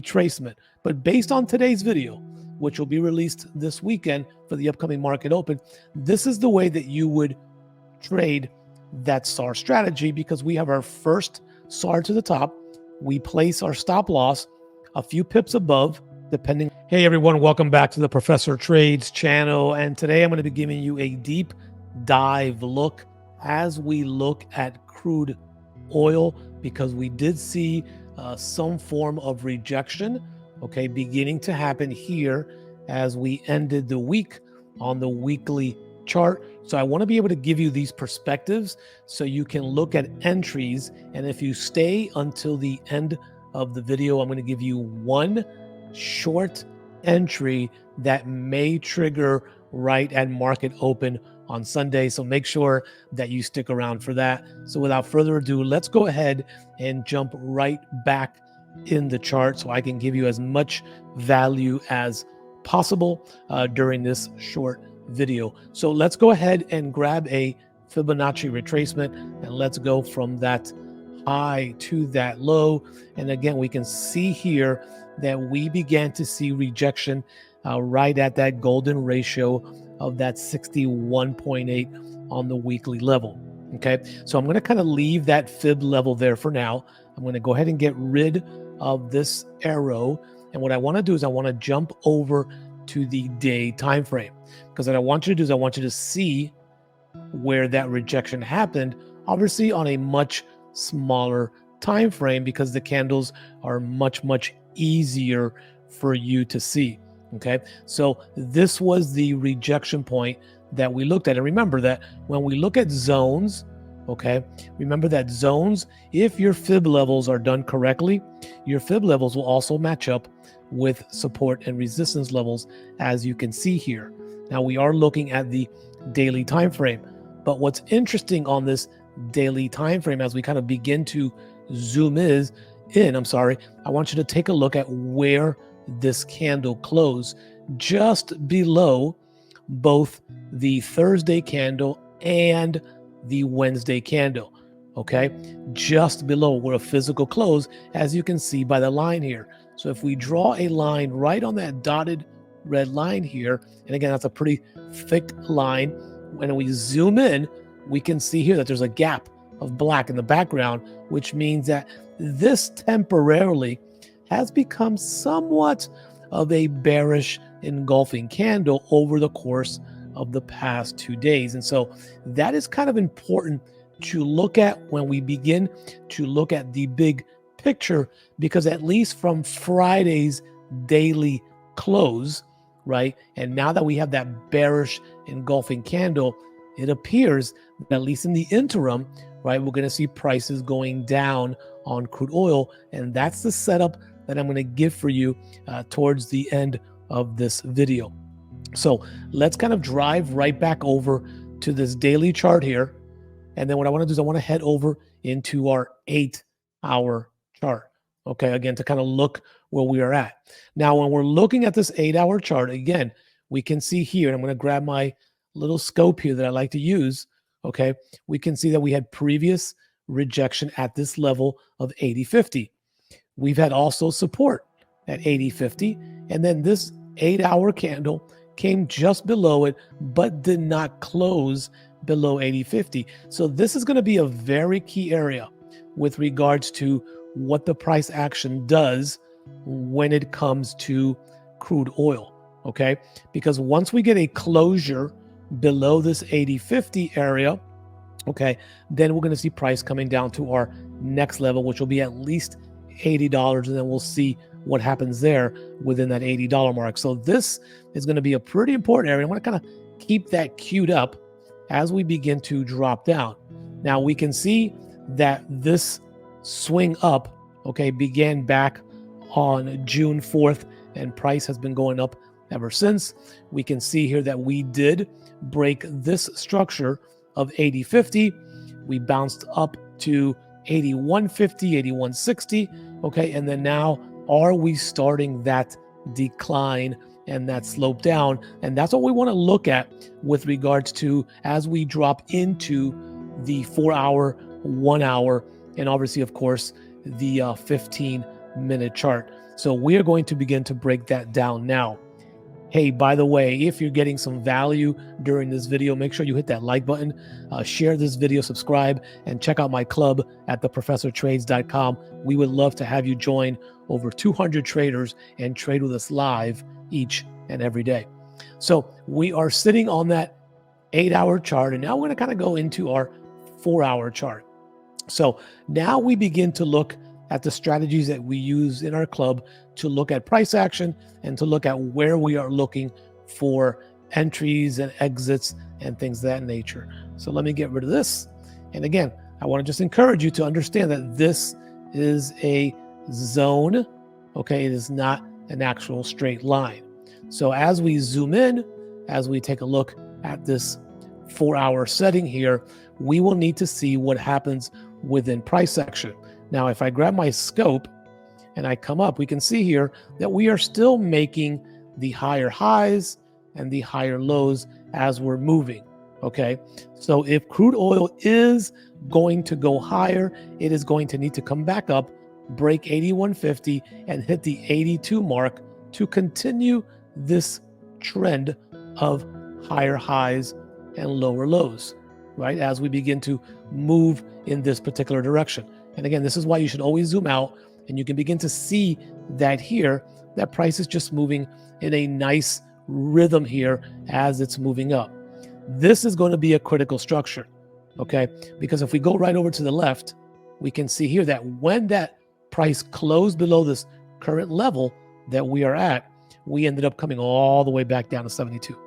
retracement. But based on today's video, which will be released this weekend for the upcoming market open, this is the way that you would trade that SAR strategy, because we have our first SAR to the top. We place our stop loss a few pips above, depending. Hey everyone, welcome back to the Professor Trades channel. And today I'm going to be giving you a deep dive look as we look at crude oil, because we did see some form of rejection, okay, beginning to happen here as we ended the week on the weekly chart. So I want to be able to give you these perspectives so you can look at entries. And if you stay until the end of the video, I'm going to give you one short entry that may trigger right at market open on Sunday. So make sure that you stick around for that. So without further ado, let's go ahead and jump right back in the chart so I can give you as much value as possible during this short video. So let's go ahead and grab a Fibonacci retracement, and let's go from that high to that low. And again, we can see here that we began to see rejection right at that golden ratio of that 61.8 on the weekly level. Okay, so I'm going to kind of leave that fib level there for now. I'm going to go ahead and get rid of this arrow. And what I want to do is I want to jump over to the day time frame, because what I want you to do is I want you to see where that rejection happened, obviously on a much smaller time frame, because the candles are much easier for you to see. Okay, so this was the rejection point that we looked at. And remember that when we look at zones, okay, remember that zones, if your fib levels are done correctly, your fib levels will also match up with support and resistance levels, as you can see here. Now we are looking at the daily time frame, but what's interesting on this daily time frame, as we kind of begin to zoom in, I want you to take a look at where this candle closed, just below both the Thursday candle and the Wednesday candle. Okay, just below where a physical close, as you can see by the line here. So if we draw a line right on that dotted red line here, and again, that's a pretty thick line, when we zoom in, we can see here that there's a gap of black in the background, which means that this temporarily has become somewhat of a bearish engulfing candle over the course of the past 2 days. And so that is kind of important to look at when we begin to look at the big picture, because at least from Friday's daily close, right, and now that we have that bearish engulfing candle, it appears that at least in the interim, right, we're going to see prices going down on crude oil. And that's the setup that I'm going to give for you towards the end of this video. So let's kind of drive right back over to this daily chart here. And then what I want to do is I want to head over into our 8-hour chart. Okay, again, to kind of look where we are at. Now, when we're looking at this 8-hour chart, again, we can see here, and I'm going to grab my little scope here that I like to use. Okay, we can see that we had previous rejection at this level of 80.50. We've had also support at 80.50, and then this 8-hour candle came just below it, but did not close below 80.50. So this is going to be a very key area with regards to what the price action does when it comes to crude oil. Okay, because once we get a closure below this 80.50 area, okay, then we're going to see price coming down to our next level, which will be at least $80, and then we'll see what happens there within that $80 mark. So this is going to be a pretty important area. I want to kind of keep that queued up as we begin to drop down. Now we can see that this swing up, okay, began back on June 4th, and price has been going up ever since. We can see here that we did break this structure of 80.50. We bounced up to 81.50, 81.60, okay, and then now are we starting that decline and that slope down? And that's what we want to look at with regards to as we drop into the 4-hour, 1 hour, and obviously, of course, the 15-minute chart. So we are going to begin to break that down now. Hey, by the way, if you're getting some value during this video, make sure you hit that like button, share this video, subscribe, and check out my club at theprofessortrades.com. We would love to have you join over 200 traders and trade with us live each and every day. So we are sitting on that 8-hour chart, and now we're going to kind of go into our 4-hour chart. So now we begin to look at the strategies that we use in our club to look at price action and to look at where we are looking for entries and exits and things of that nature. So let me get rid of this. And again, I want to just encourage you to understand that this is a zone, okay? It is not an actual straight line. So as we zoom in, as we take a look at this 4-hour setting here, we will need to see what happens within price action. Now, if I grab my scope and I come up, we can see here that we are still making the higher highs and the higher lows as we're moving, okay? So if crude oil is going to go higher, it is going to need to come back up, break 81.50 and hit the 82 mark to continue this trend of higher highs and lower lows, right? As we begin to move in this particular direction. And again, this is why you should always zoom out, and you can begin to see that here, that price is just moving in a nice rhythm here as it's moving up. This is going to be a critical structure, okay? Because if we go right over to the left, we can see here that when that price closed below this current level that we are at, we ended up coming all the way back down to 72.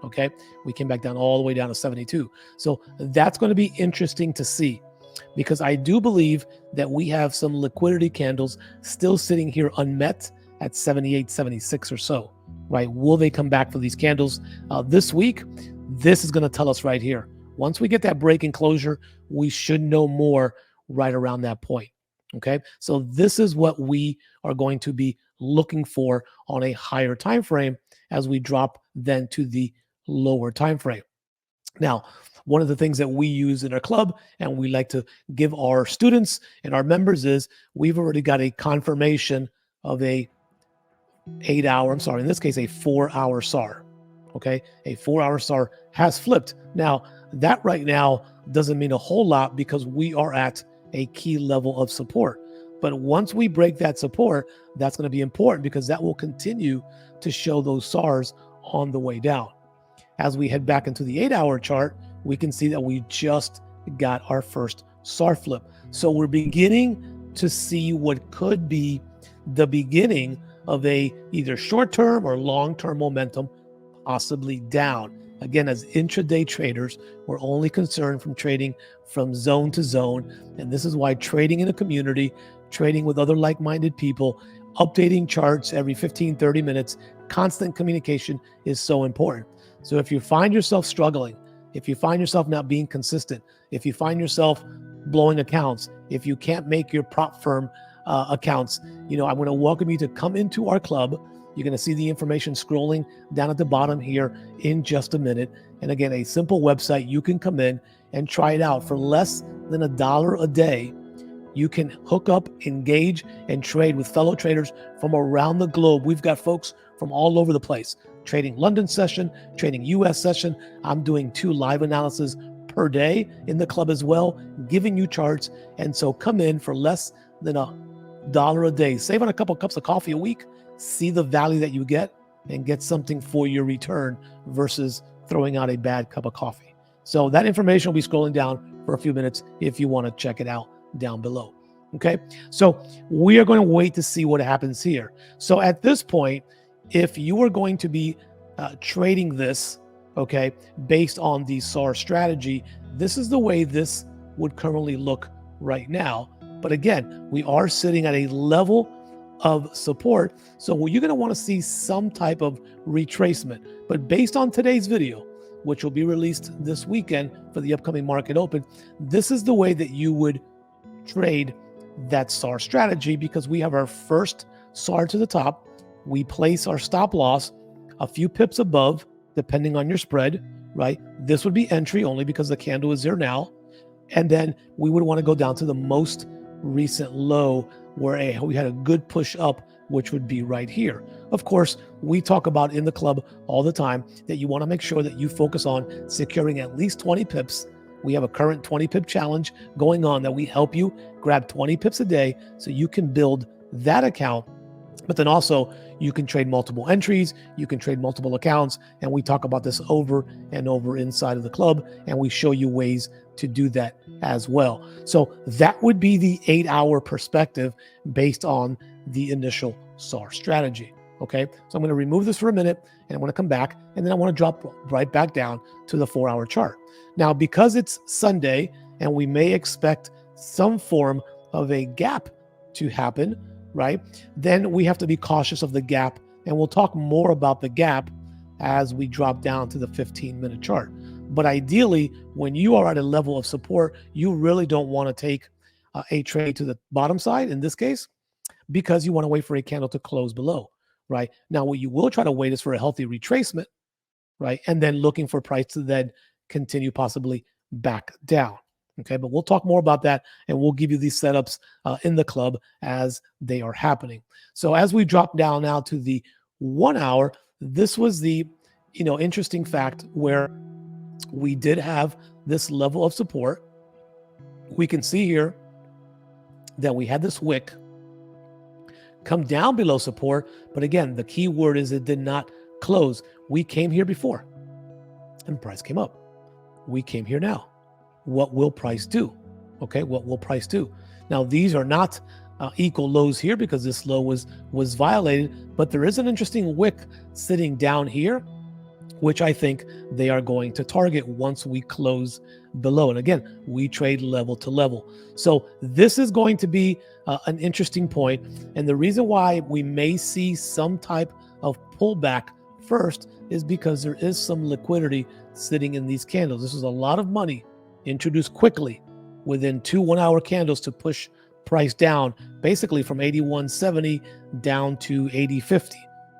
Okay, we came back down all the way down to 72. So that's going to be interesting to see, because I do believe that we have some liquidity candles still sitting here unmet at 78, 76 or so, right? Will they come back for these candles this week? This is going to tell us right here. Once we get that break and closure, we should know more right around that point. Okay, so this is what we are going to be looking for on a higher time frame as we drop then to the lower time frame. Now, one of the things that we use in our club and we like to give our students and our members is we've already got a confirmation of a 8-hour, I'm sorry, in this case, a 4-hour SAR. Okay, a 4-hour SAR has flipped. Now, that right now doesn't mean a whole lot because we are at a key level of support. But once we break that support, that's going to be important because that will continue to show those SARs on the way down. As we head back into the 8-hour chart, we can see that we just got our first SAR flip. So we're beginning to see what could be the beginning of a either short-term or long-term momentum, possibly down. Again, as intraday traders, we're only concerned from trading from zone to zone. And this is why trading in a community, trading with other like-minded people, updating charts every 15, 30 minutes, constant communication is so important. So if you find yourself struggling, if you find yourself not being consistent, if you find yourself blowing accounts, if you can't make your prop firm accounts, I'm going to welcome you to come into our club. You're going to see the information scrolling down at the bottom here in just a minute. And again, a simple website, you can come in and try it out for less than $1 a day. You can hook up, engage, and trade with fellow traders from around the globe. We've got folks from all over the place, trading London session, trading US session. I'm doing 2 live analyses per day in the club as well, giving you charts. And so come in for less than $1 a day. Save on a couple cups of coffee a week, see the value that you get, and get something for your return versus throwing out a bad cup of coffee. So that information will be scrolling down for a few minutes if you want to check it out down below. Okay, so we are going to wait to see what happens here. So at this point, if you are going to be trading this, okay, based on the SAR strategy, this is the way this would currently look right now. But again, we are sitting at a level of support. So you're going to want to see some type of retracement. But based on today's video, which will be released this weekend for the upcoming market open, this is the way that you would trade that SAR strategy, because we have our first SAR to the top. We place our stop loss a few pips above, depending on your spread, right? This would be entry only because the candle is there now. And then we would want to go down to the most recent low where we had a good push up which would be right here. Of course, we talk about in the club all the time that you want to make sure that you focus on securing at least 20 pips. We have a current 20 pip challenge going on that we help you grab 20 pips a day so you can build that account. But then also you can trade multiple entries, you can trade multiple accounts, and we talk about this over and over inside of the club, and we show you ways to do that as well. So that would be the 8-hour perspective based on the initial SAR strategy. Okay, so I'm going to remove this for a minute and I want to come back, and then I want to drop right back down to the 4-hour chart. Now, because it's Sunday and we may expect some form of a gap to happen, right? Then we have to be cautious of the gap, and we'll talk more about the gap as we drop down to the 15-minute chart. But ideally, when you are at a level of support, you really don't want to take a trade to the bottom side in this case, because you want to wait for a candle to close below, right? Now, what you will try to wait is for a healthy retracement, right? And then looking for price to then continue possibly back down. Okay, but we'll talk more about that, and we'll give you these setups in the club as they are happening. So as we drop down now to the 1 hour, this was the interesting fact where we did have this level of support. We can see here that we had this wick come down below support, but again, the key word is it did not close. We came here before, and price came up. We came here now. What will price do? Okay, what will price do? Now, these are not equal lows here because this low was violated, but there is an interesting wick sitting down here, which I think they are going to target once we close below. And again, we trade level to level. So this is going to be an interesting point. And the reason why we may see some type of pullback first is because there is some liquidity sitting in these candles. This is a lot of money introduced quickly within 2 1-hour candles to push price down, basically from 81.70 down to 80.50.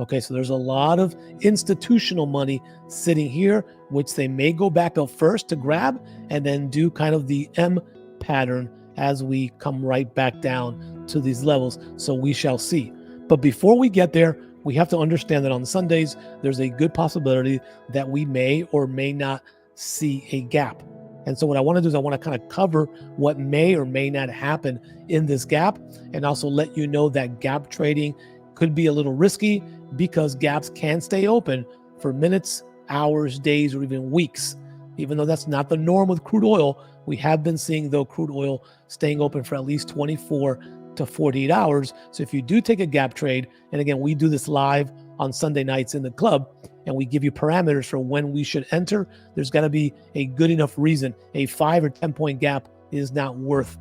Okay, so there's a lot of institutional money sitting here, which they may go back up first to grab and then do kind of the M pattern as we come right back down to these levels. So we shall see. But before we get there, we have to understand that on Sundays, there's a good possibility that we may or may not see a gap. And so what I want to do is I want to kind of cover what may or may not happen in this gap, and also let you know that gap trading could be a little risky because gaps can stay open for minutes, hours, days, or even weeks. Even though that's not the norm with crude oil, we have been seeing, though, crude oil staying open for at least 24 to 48 hours. So if you do take a gap trade, and again, we do this live on Sunday nights in the club, and we give you parameters for when we should enter, there's got to be a good enough reason. A 5 or 10 point gap is not worth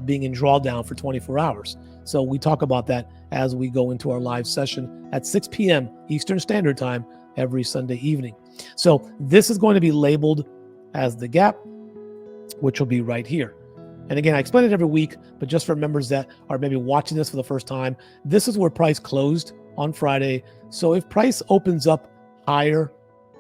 being in drawdown for 24 hours. So we talk about that as we go into our live session at 6 p.m. Eastern Standard Time every Sunday evening. So this is going to be labeled as the gap, which will be right here. And again, I explain it every week, but just for members that are maybe watching this for the first time, this is where price closed on Friday. So if price opens up higher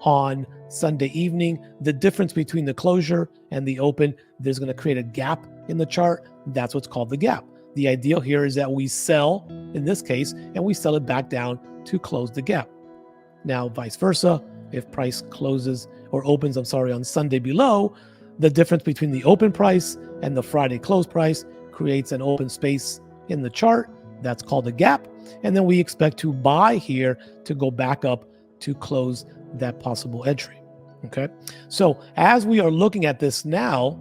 on Sunday evening, the difference between the closure and the open, there's going to create a gap in the chart. That's what's called the gap. The ideal here is that we sell in this case, and we sell it back down to close the gap. Now, vice versa, if price closes or opens, on Sunday below, the difference between the open price and the Friday close price creates an open space in the chart. That's called a gap. And then we expect to buy here to go back up to close that possible entry. Okay, so as we are looking at this now,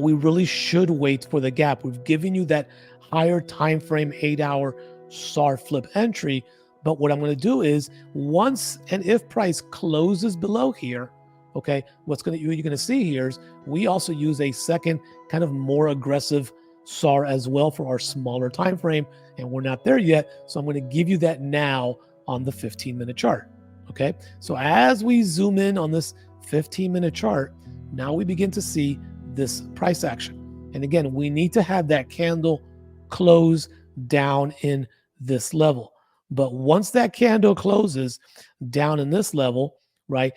we really should wait for the gap. We've given you that higher time frame 8-hour SAR flip entry, but what I'm going to do is once and if price closes below here, okay, you're going to see here is we also use a second kind of more aggressive SAR as well for our smaller time frame, and we're not there yet. So I'm going to give you that now on the 15-minute chart. Okay, so as we zoom in on this 15-minute chart, now we begin to see this price action. And again, we need to have that candle close down in this level. But once that candle closes down in this level, right,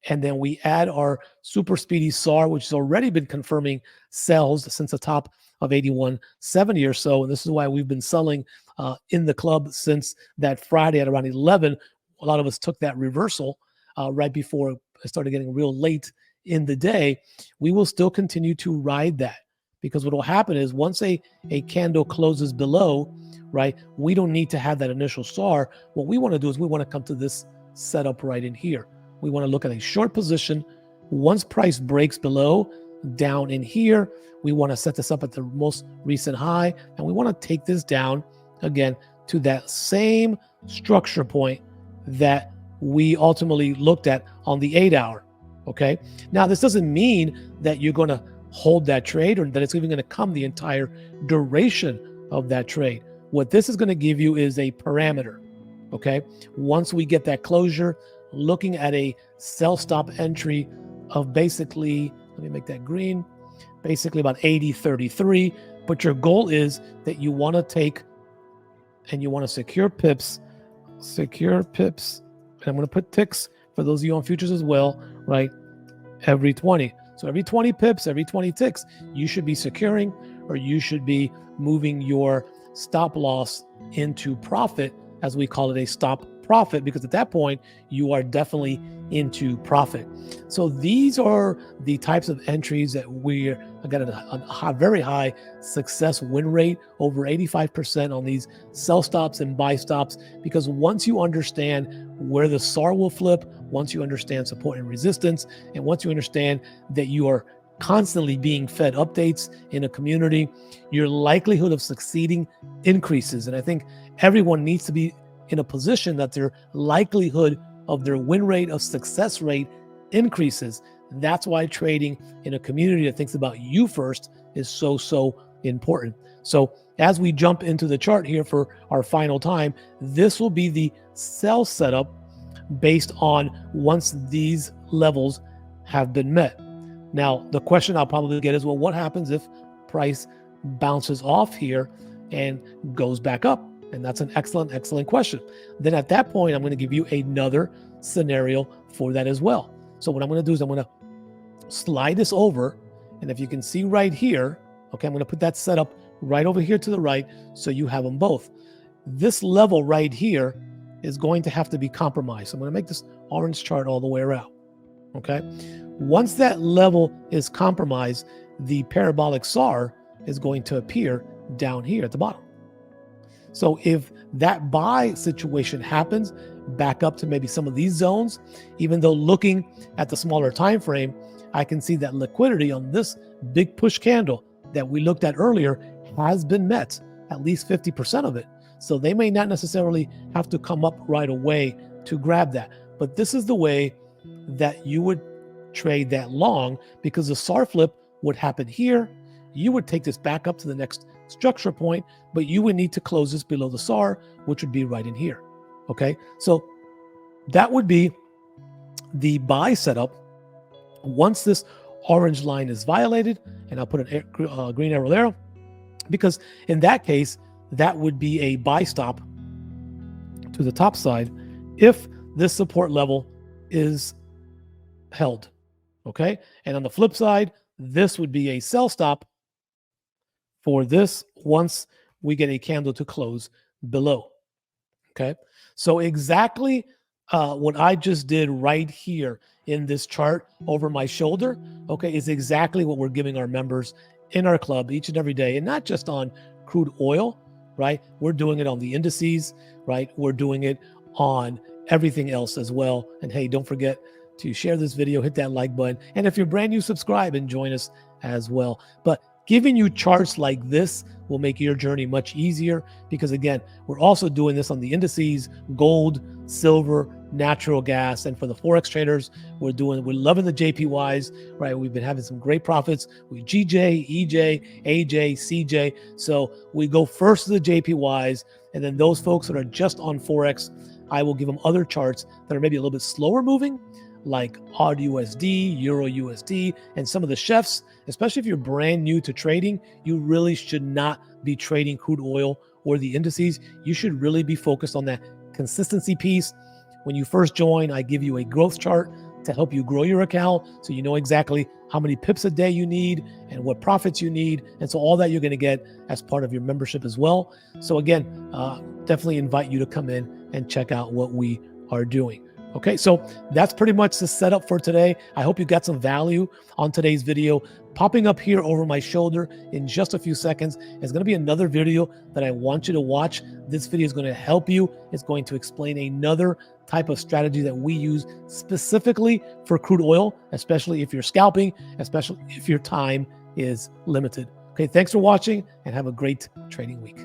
and then we add our super speedy SAR, which has already been confirming sells since the top of 81.70 or so, and this is why we've been selling in the club since that Friday at around 11. A lot of us took that reversal right before it started getting real late in the day. We will still continue to ride that, because what will happen is once a candle closes below, right, we don't need to have that initial SAR. What we want to do is we want to come to this setup right in here. We want to look at a short position. Once price breaks below, down in here, we want to set this up at the most recent high, and we want to take this down again to that same structure point that we ultimately looked at on the 8-hour. Okay. Now, this doesn't mean that you're going to hold that trade or that it's even going to come the entire duration of that trade. What this is going to give you is a parameter. Okay. Once we get that closure, looking at a sell stop entry of basically, let me make that green, basically about 80.33. But your goal is that you want to take and you want to secure pips. And I'm going to put ticks for those of you on futures as well, right? Every 20. So every 20 pips, every 20 ticks, you should be securing, or you should be moving your stop loss into profit, as we call it, a stop profit, because at that point you are definitely into profit. So these are the types of entries that we're got a very high success win rate, over 85% on these sell stops and buy stops, because once you understand where the SAR will flip, once you understand support and resistance, and once you understand that you are constantly being fed updates in a community, your likelihood of succeeding increases. And I think everyone needs to be in a position that their likelihood of their win rate, of success rate, increases. That's why trading in a community that thinks about you first is so important. So as we jump into the chart here for our final time, this will be the sell setup based on once these levels have been met. Now, the question I'll probably get is, well, what happens if price bounces off here and goes back up? And that's an excellent question. Then at that point, I'm going to give you another scenario for that as well. So what I'm going to do is I'm going to slide this over. And if you can see right here, okay, I'm going to put that setup right over here to the right so you have them both. This level right here is going to have to be compromised. So I'm going to make this orange chart all the way around. Okay. Once that level is compromised, the parabolic SAR is going to appear down here at the bottom. So if that buy situation happens back up to maybe some of these zones, even though looking at the smaller time frame, I can see that liquidity on this big push candle that we looked at earlier has been met, at least 50% of it. So they may not necessarily have to come up right away to grab that. But this is the way that you would trade that long, because the SAR flip would happen here. You would take this back up to the next structure point, but you would need to close this below the SAR, which would be right in here. Okay, so that would be the buy setup. Once this orange line is violated, and I'll put a green arrow there, because in that case, that would be a buy stop to the top side if this support level is held. Okay, and on the flip side, this would be a sell stop for this once we get a candle to close below. Okay, so exactly what I just did right here in this chart over my shoulder, okay, is exactly what we're giving our members in our club each and every day, and not just on crude oil, right? We're doing it on the indices, right? We're doing it on everything else as well. And hey, don't forget to share this video, hit that like button, and if you're brand new, subscribe and join us as well. But giving you charts like this will make your journey much easier, because again, we're also doing this on the indices, gold, silver, natural gas, and for the Forex traders, we're loving the JPYs, right? We've been having some great profits with GJ, EJ, AJ, CJ. So we go first to the JPYs, and then those folks that are just on Forex, I will give them other charts that are maybe a little bit slower moving, like AUD USD, Euro USD, and some of the chefs. Especially if you're brand new to trading, you really should not be trading crude oil or the indices. You should really be focused on that consistency piece. When you first join, I give you a growth chart to help you grow your account so you know exactly how many pips a day you need and what profits you need. And so all that you're going to get as part of your membership as well. So again, definitely invite you to come in and check out what we are doing. Okay, so that's pretty much the setup for today. I hope you got some value on today's video. Popping up here over my shoulder in just a few seconds is going to be another video that I want you to watch. This video is going to help you. It's going to explain another type of strategy that we use specifically for crude oil, especially if you're scalping, especially if your time is limited. Okay, thanks for watching and have a great trading week.